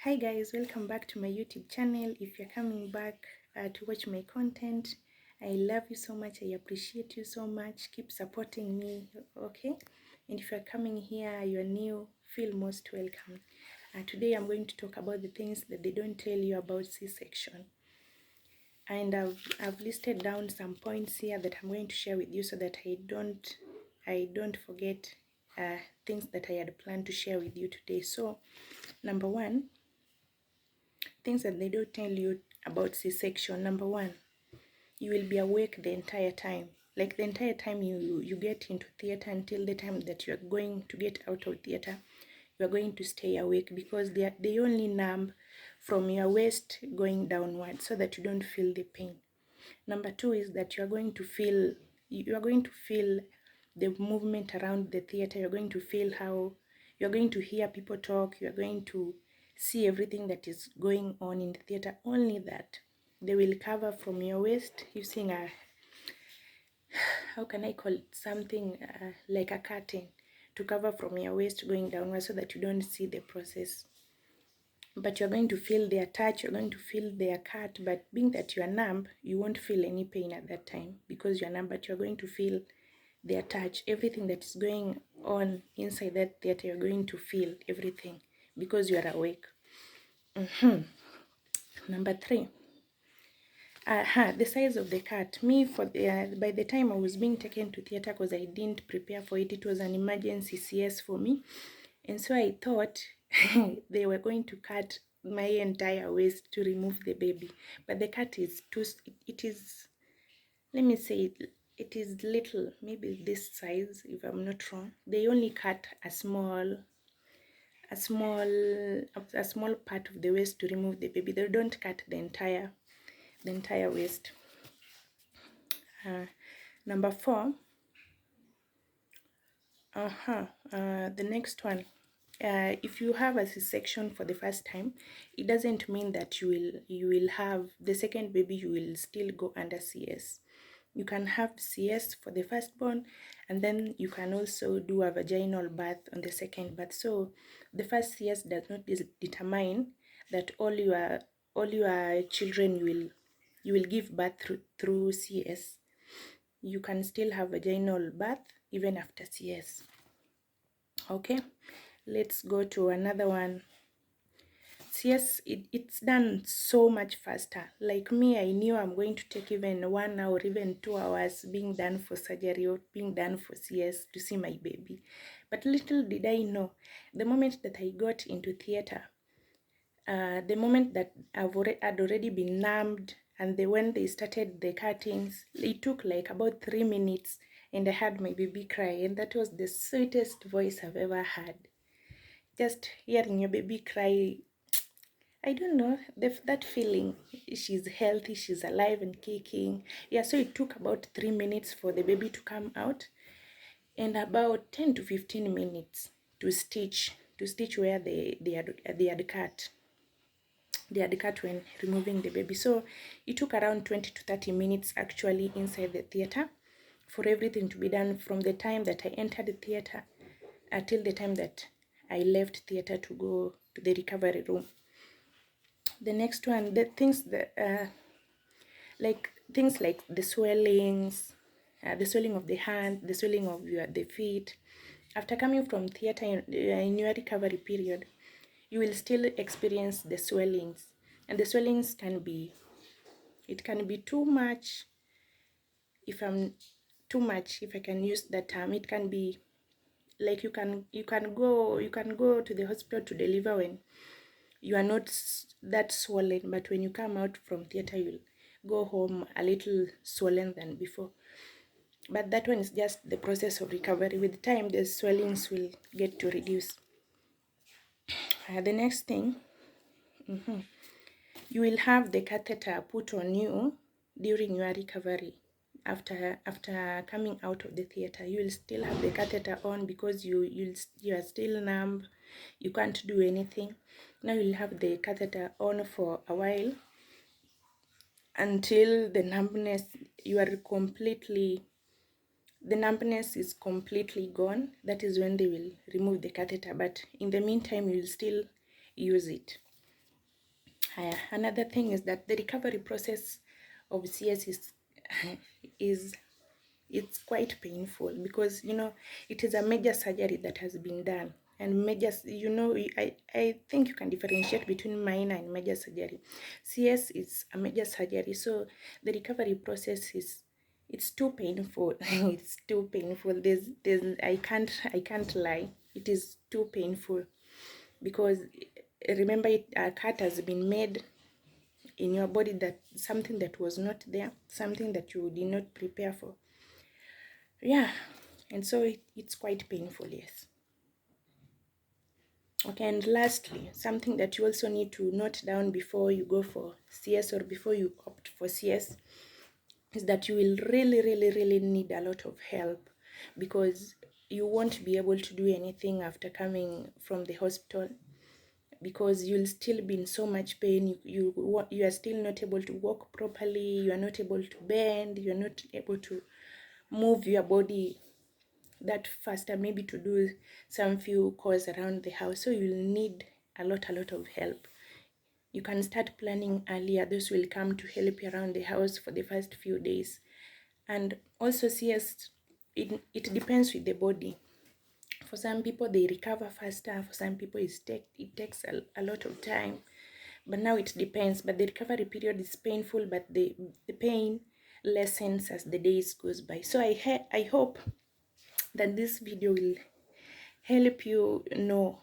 Hi guys, welcome back to my YouTube channel. If you're coming back to watch my content, I love you so much. I appreciate you so much. Keep supporting me, okay? And if you're coming here, you're new, feel most welcome. Today I'm going to talk about the things that they don't tell you about C-section. And I've listed down some points here that I'm going to share with you so that I don't forget things that I had planned to share with you today. So, number one, things that they don't tell you about C-section. Number one, you will be awake the entire time. Like the entire time you get into theater until the time that you are going to get out of theater, you are going to stay awake because they only numb from your waist going downward so that you don't feel the pain. Number two is that you are going to feel the movement around the theater. You're going to feel how you're going to hear people talk. You're going to see everything that is going on in the theater. Only that they will cover from your waist using a, how can I call it, something like a curtain to cover from your waist going downward so that you don't see the process. But you're going to feel their touch, you're going to feel their cut, but being that you are numb, you won't feel any pain at that time because you're numb, but you're going to feel their touch. Everything that is going on inside that theater, you're going to feel everything because you are awake. Number three, the size of the cut. Me, by the time I was being taken to theater, because I didn't prepare for it, it was an emergency CS for me, and so I thought they were going to cut my entire waist to remove the baby, but the cut is it is, let me say, it is little, maybe this size if I'm not wrong. They only cut a small part of the waist to remove the baby. They don't cut the entire waist. Number four, the next one, if you have a C-section for the first time, it doesn't mean that you will have the second baby, you will still go under CS. You can have CS for the firstborn, and then you can also do a vaginal birth on the second birth. So the first CS does not determine that all your children you will give birth through CS. You can still have vaginal birth even after CS. Okay, let's go to another one. CS, it's done so much faster. Like me, I knew I'm going to take even 1 hour, even 2 hours being done for surgery or being done for CS to see my baby. But little did I know, the moment that I got into theater, the moment that I'd already been numbed, and when they started the cuttings, it took like about 3 minutes, and I had my baby cry, and that was the sweetest voice I've ever had. Just hearing your baby cry, I don't know, that feeling, she's healthy, she's alive and kicking. Yeah, so it took about 3 minutes for the baby to come out, and about 10 to 15 minutes to stitch where they had cut. They had cut when removing the baby. So it took around 20 to 30 minutes actually inside the theater for everything to be done from the time that I entered the theater until the time that I left theater to go to the recovery room. The next one, the things that things like the swellings, the swelling of the hand, the swelling of the feet. After coming from theater in your recovery period, you will still experience the swellings, and the swellings can be too much. If I can use that term, it can be like you can go to the hospital to deliver when you are not that swollen, but when you come out from theater, you'll go home a little swollen than before. But that one is just the process of recovery. With time, the swellings will get to reduce. The next thing, you will have the catheter put on you during your recovery. After coming out of the theater, you will still have the catheter on because you are still numb, you can't do anything. Now you'll have the catheter on for a while until the numbness is completely gone. That is when they will remove the catheter, but in the meantime you'll still use it. Another thing is that the recovery process of CS is it's quite painful, because you know it is a major surgery that has been done. And major, you know, I think you can differentiate between minor and major surgery. CS is a major surgery, so the recovery process is, it's too painful. It's too painful. There's I can't lie, it is too painful, because remember, a cut has been made in your body, that something that was not there, something that you did not prepare for. Yeah, and so it's quite painful, yes. Okay, and lastly, something that you also need to note down before you go for CS, or before you opt for CS, is that you will really need a lot of help, because you won't be able to do anything after coming from the hospital, because you'll still be in so much pain. You are still not able to walk properly, you are not able to bend, you are not able to move your body that faster, maybe to do some few chores around the house. So you'll need a lot of help. You can start planning earlier. Those will come to help you around the house for the first few days. And also CS, it depends with the body. For some people they recover faster, for some people it takes a lot of time. But now it depends. But the recovery period is painful, but the pain lessens as the days goes by. So I hope that this video will help you know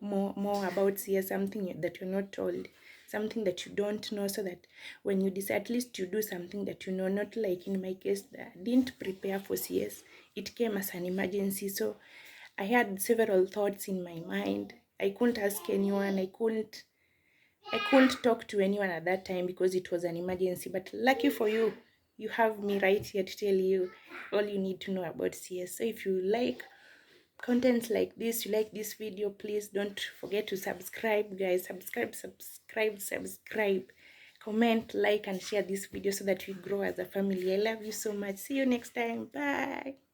more about CS, something that you're not told, something that you don't know, so that when you decide, at least you do something that you know. Not like in my case, that I didn't prepare for CS, it came as an emergency. So I had several thoughts in my mind. I couldn't ask anyone, I couldn't talk to anyone at that time, because it was an emergency. But lucky for you, you have me right here to tell you all you need to know about CS. So if you like content like this, you like this video, please don't forget to subscribe, guys. Subscribe, comment, like, and share this video, so that we grow as a family. I love you so much. See you next time. Bye.